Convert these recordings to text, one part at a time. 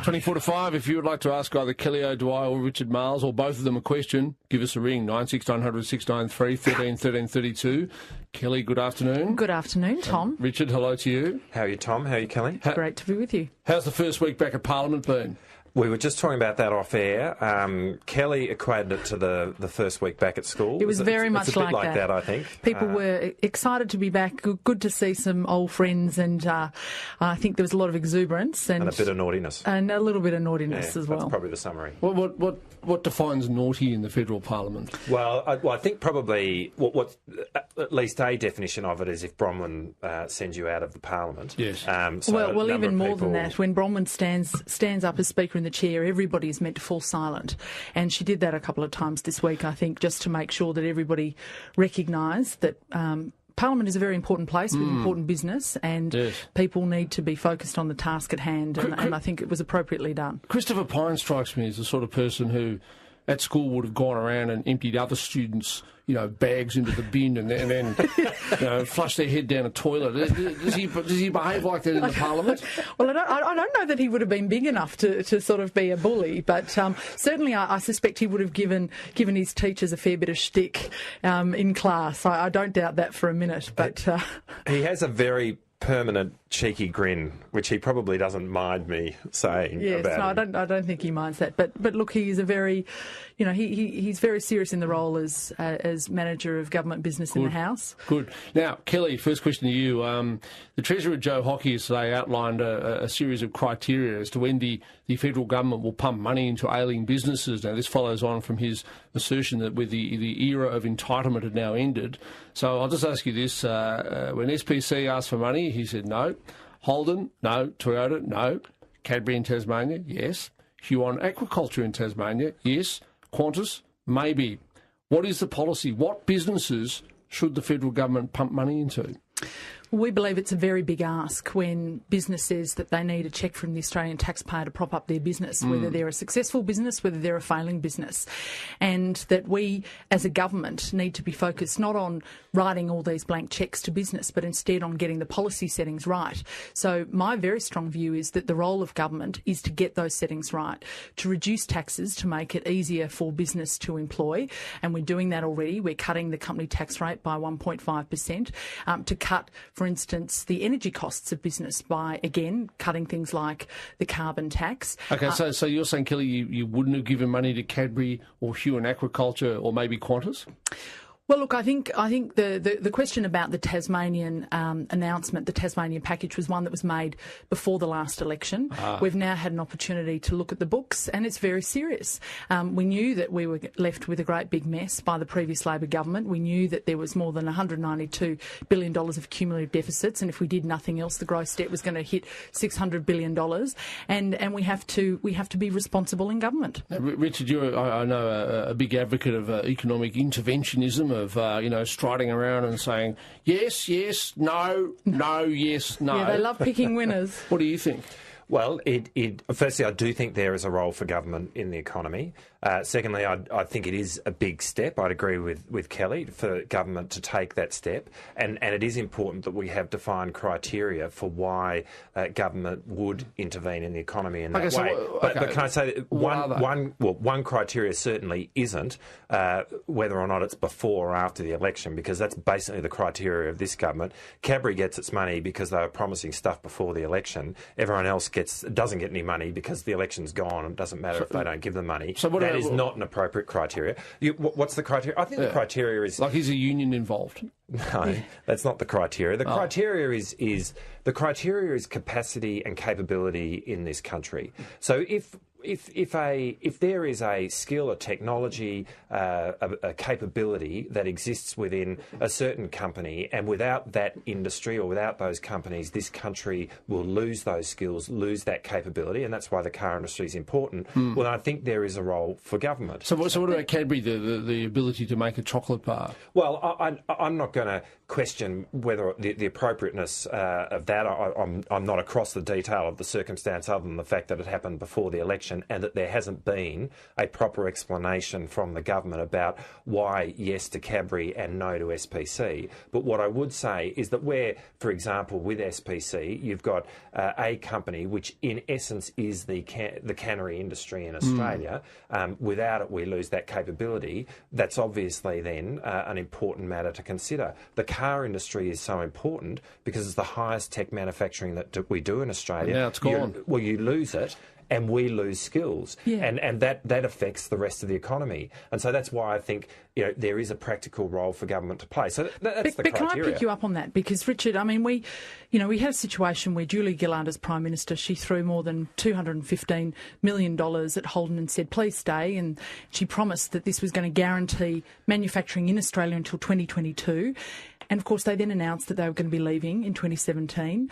24 to 5, if you would like to ask either Kelly O'Dwyer or Richard Miles, or both of them a question, give us a ring, 96900 693 13 13 32. Kelly, good afternoon. Good afternoon, Tom. Richard, hello to you. How are you, Tom? How are you, Kelly? Great to be with you. How's the first week back at Parliament been? We were just talking about that off air. Kelly equated it to the first week back at school. It was very much it's a bit like that, I think. People were excited to be back, good to see some old friends, and I think there was a lot of exuberance. And a bit of naughtiness. And a little bit of naughtiness as well. That's probably the summary. What defines naughty in the federal parliament? Well, I think probably what at least a definition of it is if Bronwyn sends you out of the parliament. Yes. Well, even more than that. When Bronwyn stands up as Speaker in the chair, everybody is meant to fall silent. And she did that a couple of times this week, I think, just to make sure that everybody recognised that Parliament is a very important place with important business, and people need to be focused on the task at hand, and I think it was appropriately done. Christopher Pyne strikes me as the sort of person who at school would have gone around and emptied other students' bags into the bin and then flushed their head down a toilet. Does he behave like that in the Parliament? Well, I don't know that he would have been big enough to sort of be a bully, but certainly I suspect he would have given his teachers a fair bit of shtick in class. I don't doubt that for a minute. But he has a very permanent cheeky grin, which he probably doesn't mind me saying. Yes, about him. I don't think he minds that. But look, he is a very, he's very serious in the role as manager of government business in the House. Good. Now, Kelly, first question to you. The Treasurer Joe Hockey has today outlined a series of criteria as to when the federal government will pump money into ailing businesses. Now, this follows on from his assertion that with the era of entitlement had now ended. So I'll just ask you this. When SPC asked for money, he said no. Holden, no. Toyota, no. Cadbury in Tasmania, yes. Huon Aquaculture in Tasmania, yes. Qantas, maybe. What is the policy? What businesses should the federal government pump money into? We believe it's a very big ask when business says that they need a cheque from the Australian taxpayer to prop up their business, whether they're a successful business, whether they're a failing business, and that we as a government need to be focused not on writing all these blank cheques to business, but instead on getting the policy settings right. So my very strong view is that the role of government is to get those settings right, to reduce taxes, to make it easier for business to employ, and we're doing that already. We're cutting the company tax rate by 1.5%, to cut, for instance, the energy costs of business by, again, cutting things like the carbon tax. OK, so you're saying, Kelly, you wouldn't have given money to Cadbury or Huon Aquaculture or maybe Qantas? Well, look, I think the question about the Tasmanian announcement, the Tasmanian package, was one that was made before the last election. We've now had an opportunity to look at the books, and it's very serious. We knew that we were left with a great big mess by the previous Labor government. We knew that there was more than $192 billion of cumulative deficits, and if we did nothing else, the gross debt was going to hit $600 billion. And we have to be responsible in government. Richard, you're, I know, a big advocate of economic interventionism, of striding around and saying yes, yes, no, no, yes, no. Yeah, they love picking winners. What do you think? Well, firstly, I do think there is a role for government in the economy. Secondly, I think it is a big step. I'd agree with Kelly for government to take that step. And it is important that we have defined criteria for why government would intervene in the economy in that way. But can I say that one criteria certainly isn't whether or not it's before or after the election, because that's basically the criteria of this government. Cadbury gets its money because they were promising stuff before the election. Everyone else doesn't get any money because the election's gone. It doesn't matter if they don't give them money. So that is not an appropriate criteria. What's the criteria? I think the criteria is... Like, is a union involved? No, that's not the criteria. The criteria is capacity and capability in this country. So if there is a skill, a technology, a capability that exists within a certain company, and without that industry or without those companies, this country will lose those skills, lose that capability, and that's why the car industry is important. Well, I think there is a role for government. So what about Cadbury, the ability to make a chocolate bar? Well, I'm not going to question whether the appropriateness of that. I'm not across the detail of the circumstance other than the fact that it happened before the election. conversation, and that there hasn't been a proper explanation from the government about why yes to Cadbury and no to SPC. But what I would say is that where, for example, with SPC, you've got a company which in essence is the cannery industry in Australia. Without it, we lose that capability. That's obviously then an important matter to consider. The car industry is so important because it's the highest tech manufacturing that we do in Australia. Now it's gone. You lose it, and we lose skills, and that affects the rest of the economy. And so that's why I think there is a practical role for government to play. So that's the criteria. But can I pick you up on that? Because, Richard, I mean, we had a situation where Julia Gillard, as Prime Minister, she threw more than $215 million at Holden and said, please stay. And she promised that this was going to guarantee manufacturing in Australia until 2022. And, of course, they then announced that they were going to be leaving in 2017.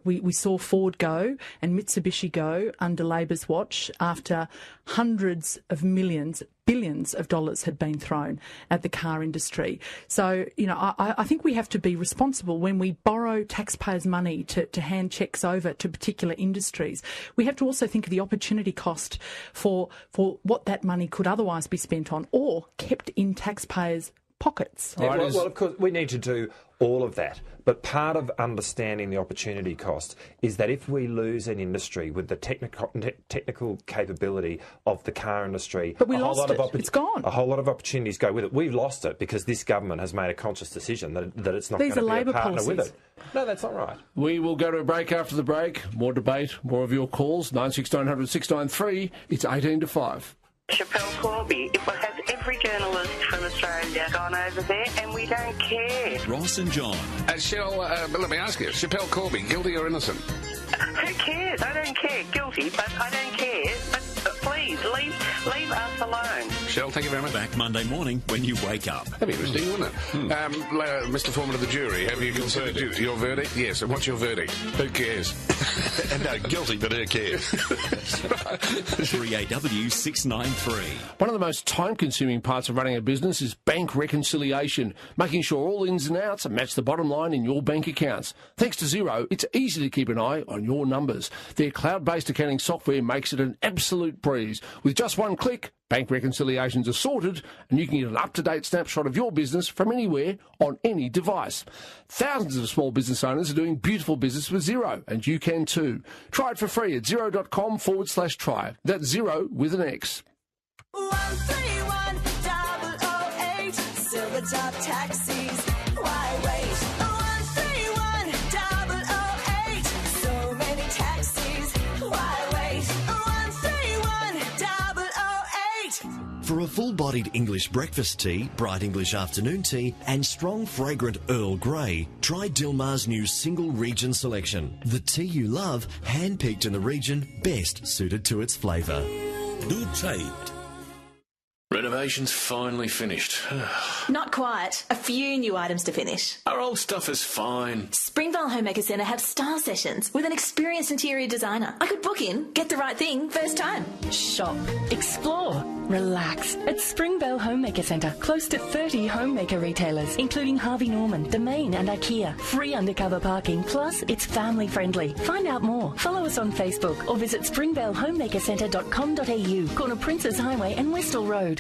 We saw Ford go and Mitsubishi go under Labor's watch after hundreds of millions, billions of dollars had been thrown at the car industry. So, I think we have to be responsible when we borrow taxpayers' money to hand checks over to particular industries. We have to also think of the opportunity cost for what that money could otherwise be spent on or kept in taxpayers' pockets. Yeah, well, of course, we need to do all of that. But part of understanding the opportunity cost is that if we lose an industry with the technical capability of the car industry, but we lost it. It's gone. A whole lot of opportunities go with it. We've lost it because this government has made a conscious decision that it's not going to be a partner with it. No, that's not right. We will go to a break after the break. More debate, more of your calls. 96900 693. It's 18 to 5. Chappelle Corby, it has every journalist from Australia gone over there and we don't care. Ross and John. Let me ask you, Chappelle Corby, guilty or innocent? Who cares? I don't care. Guilty, but I don't care. But please, leave us alone. Shell, thank you very much. Back Monday morning when you wake up. That'd be interesting, wouldn't it? Mr. Foreman of the jury, have you considered your verdict? Yes, and what's your verdict? Who cares? No, guilty, but who cares? 3AW 693. One of the most time-consuming parts of running a business is bank reconciliation, making sure all ins and outs match the bottom line in your bank accounts. Thanks to Xero, it's easy to keep an eye on your numbers. Their cloud-based accounting software makes it an absolute breeze. With just one click, bank reconciliations are sorted and you can get an up-to-date snapshot of your business from anywhere on any device. Thousands of small business owners are doing beautiful business with Xero, and you can too. Try it for free at xero.com/try. That's Xero with an X. 131-008, silver top taxis. Why wait? 131-008, so many taxis. Why wait? 131-008. For a full-bodied English breakfast tea, bright English afternoon tea, and strong, fragrant Earl Grey, try Dilmar's new single region selection. The tea you love, hand-picked in the region best suited to its flavour. Do trade. Renovation's finally finished. Not quite. A few new items to finish. Our old stuff is fine. Springvale Homemaker Centre have style sessions with an experienced interior designer. I could book in, get the right thing first time. Shop, explore, relax at Springvale Homemaker Centre. Close to 30 homemaker retailers, including Harvey Norman, Domain and IKEA. Free undercover parking, plus it's family friendly. Find out more. Follow us on Facebook or visit springvalehomemakercentre.com.au, corner Princes Highway and Westall Road.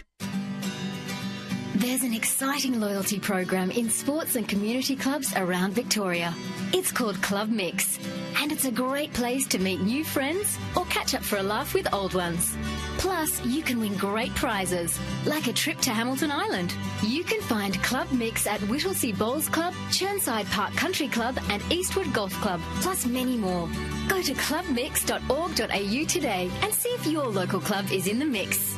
There's an exciting loyalty program in sports and community clubs around Victoria. It's called Club Mix, and it's a great place to meet new friends or catch up for a laugh with old ones. Plus, you can win great prizes, like a trip to Hamilton Island. You can find Club Mix at Whittlesea Bowls Club, Churnside Park Country Club and Eastwood Golf Club, plus many more. Go to clubmix.org.au today and see if your local club is in the mix.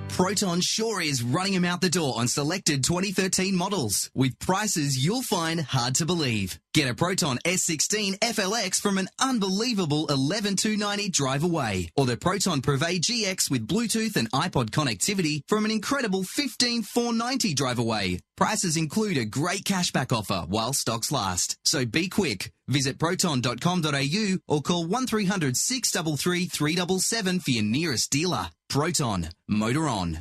Proton sure is running them out the door on selected 2013 models, with prices you'll find hard to believe. Get a Proton S16 FLX from an unbelievable $11,290 drive away, or the Proton Privé GX with Bluetooth and iPod connectivity from an incredible $15,490 drive away. Prices include a great cashback offer while stocks last. So be quick. Visit proton.com.au or call 1300 633 377 for your nearest dealer. Proton. Motor on.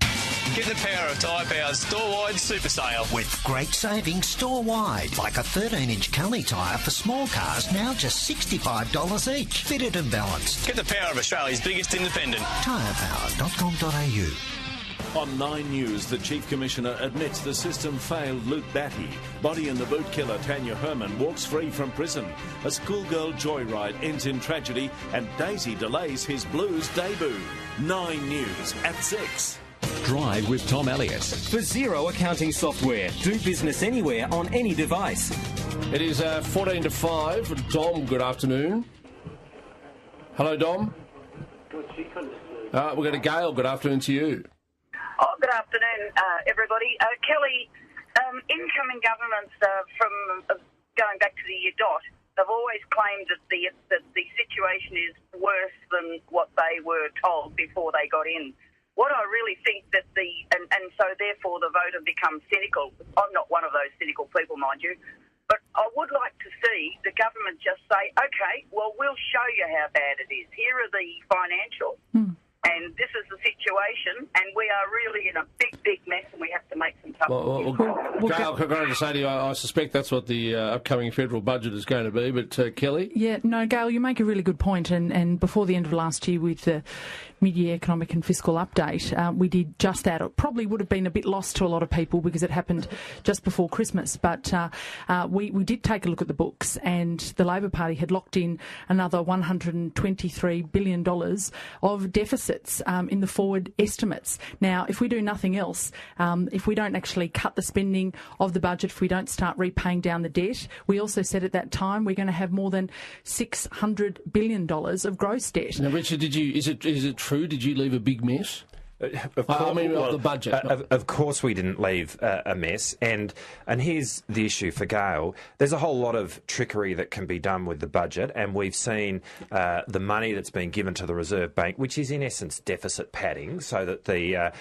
Get the power of Tyre Power's store-wide super sale. With great savings store-wide, like a 13-inch Cully tyre for small cars, now just $65 each. Fitted and balanced. Get the power of Australia's biggest independent. Tyrepower.com.au. On 9 News, the Chief Commissioner admits the system failed Luke Batty. Body in the boot killer Tanya Herman walks free from prison. A schoolgirl joyride ends in tragedy and Daisy delays his blues debut. 9 News at 6. Drive with Tom Elliott. For Xero accounting software. Do business anywhere on any device. It is 14 to 5. Dom, good afternoon. Hello, Dom. We're going to Gail. Good afternoon to you. Oh, good afternoon, everybody. Kelly, incoming governments from going back to the year dot, they've always claimed that the situation is worse than what they were told before they got in. What I really think that and so therefore the voter becomes cynical. I'm not one of those cynical people, mind you, but I would like to see the government just say, okay, well, we'll show you how bad it is. Here are the financials. And this is the situation, and we are really in a big, big mess, and we have to make some tough decisions. Gail, can I just say to you, I suspect that's what the upcoming federal budget is going to be, but Kelly? Yeah, no, Gail, you make a really good point, and before the end of last year with the mid-year economic and fiscal update, we did just that. It probably would have been a bit lost to a lot of people because it happened just before Christmas, but we did take a look at the books, and the Labor Party had locked in another $123 billion of deficits in the forward estimates. Now, if we do nothing else, if we don't actually cut the spending of the budget, if we don't start repaying down the debt, we also said at that time we're going to have more than $600 billion of gross debt. Now, Richard, is it true? Did you leave a big mess? Of the budget. Of course we didn't leave a mess. And here's the issue for Gail. There's a whole lot of trickery that can be done with the budget, and we've seen the money that's been given to the Reserve Bank, which is in essence deficit padding, so that the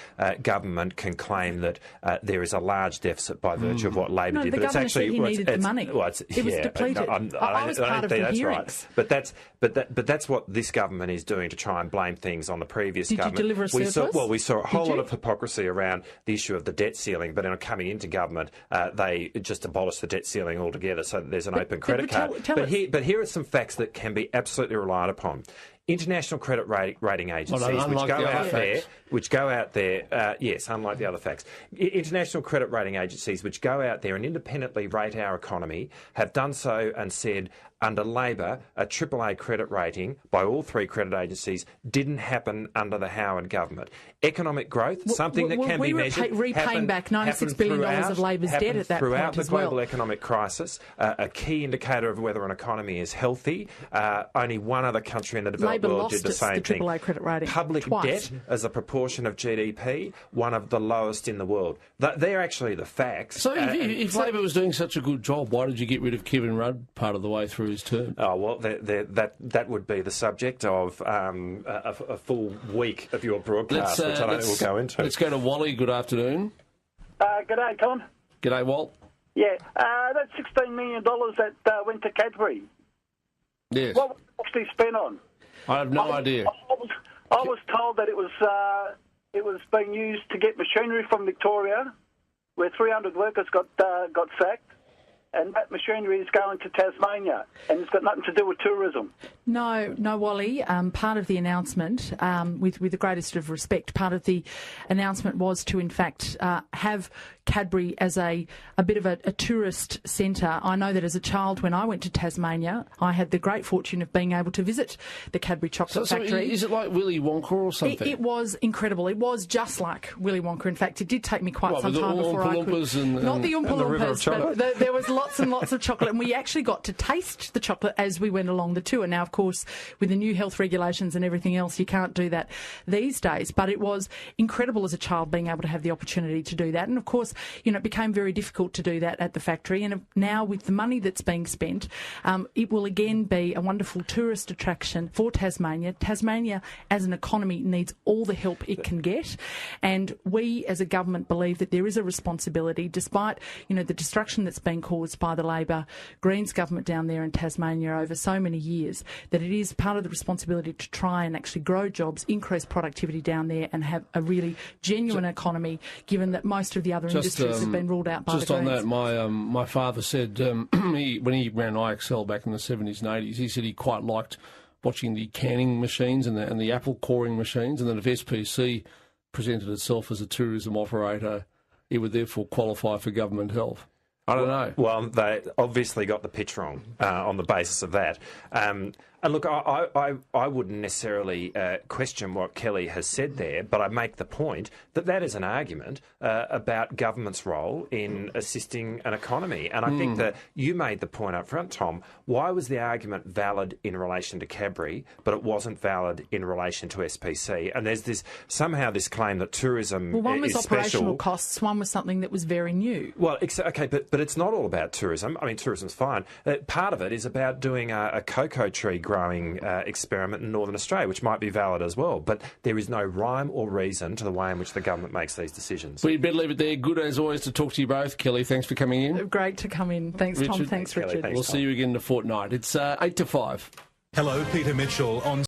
government can claim that there is a large deficit by virtue of what Labor did. But it's actually, said he needed the money. Well, it was depleted. I was part of the hearings. Right. But that's what this government is doing to try and blame things on the previous government. Did you deliver a surplus? We saw a whole lot of hypocrisy around the issue of the debt ceiling, but in coming into government, they just abolished the debt ceiling altogether, so that there's an open credit card. But here are some facts that can be absolutely relied upon. International credit rating agencies, which go out there, yes, unlike the other facts. International credit rating agencies, which go out there and independently rate our economy, have done so and said under Labor, a AAA credit rating by all three credit agencies didn't happen under the Howard government. Economic growth, something that can be measured, repaying back $96 billion of Labor's debt at that throughout point the as well. global economic crisis, a key indicator of whether an economy is healthy. Only one other country in the developed world did the same thing. AAA credit rating Public twice. debt as a proportion of GDP, one of the lowest in the world. They're actually the facts. So if Labor was doing such a good job, why did you get rid of Kevin Rudd part of the way through his term? Oh, well, that would be the subject of a full week of your broadcast, which I don't think we'll go into. Let's go to Wally. Good afternoon. G'day, Tom. G'day, Walt. Yeah, that $16 million that went to Cadbury. Yes. What was it actually spent on? I have no idea. I was told that it was being used to get machinery from Victoria, where 300 workers got sacked. And that machinery is going to Tasmania, and it's got nothing to do with tourism. No, Wally. Part of the announcement, with the greatest of respect, part of the announcement was to, in fact, have Cadbury as a bit of a tourist centre. I know that as a child, when I went to Tasmania, I had the great fortune of being able to visit the Cadbury chocolate factory. So is it like Willy Wonka or something? It was incredible. It was just like Willy Wonka. In fact, it did take me quite some time before I could... Not the Oompa Loompas, but there was lots and lots of chocolate, and we actually got to taste the chocolate as we went along the tour. Now, of course, with the new health regulations and everything else, you can't do that these days, but it was incredible as a child being able to have the opportunity to do that. And, of course, it became very difficult to do that at the factory. And now with the money that's being spent, it will again be a wonderful tourist attraction for Tasmania. Tasmania as an economy needs all the help it can get. And we as a government believe that there is a responsibility, despite, the destruction that's been caused by the Labor Greens government down there in Tasmania over so many years, that it is part of the responsibility to try and actually grow jobs, increase productivity down there and have a really genuine economy, given that most of the other industries have been ruled out by the Greens. Just on that, my father said when he ran IXL back in the 70s and 80s, he said he quite liked watching the canning machines and the apple coring machines, and that if SPC presented itself as a tourism operator, it would therefore qualify for government help. I don't know. Well, they obviously got the pitch wrong on the basis of that. And look, I wouldn't necessarily question what Kelly has said there, but I make the point that is an argument about government's role in assisting an economy. And I think that you made the point up front, Tom. Why was the argument valid in relation to Cadbury, but it wasn't valid in relation to SPC? And there's this claim that tourism is special. Well, one was operational costs, one was something that was very new. Well, okay, but it's not all about tourism. I mean, tourism's fine. Part of it is about doing a cocoa tree growing experiment in Northern Australia, which might be valid as well. But there is no rhyme or reason to the way in which the government makes these decisions. Well, you'd better leave it there. Good as always to talk to you both. Kelly, thanks for coming in. Great to come in. Thanks, Richard. Tom. Thanks, Richard. Kelly, thanks, we'll Tom. see you again in a fortnight. It's 8 to 5. Hello, Peter Mitchell on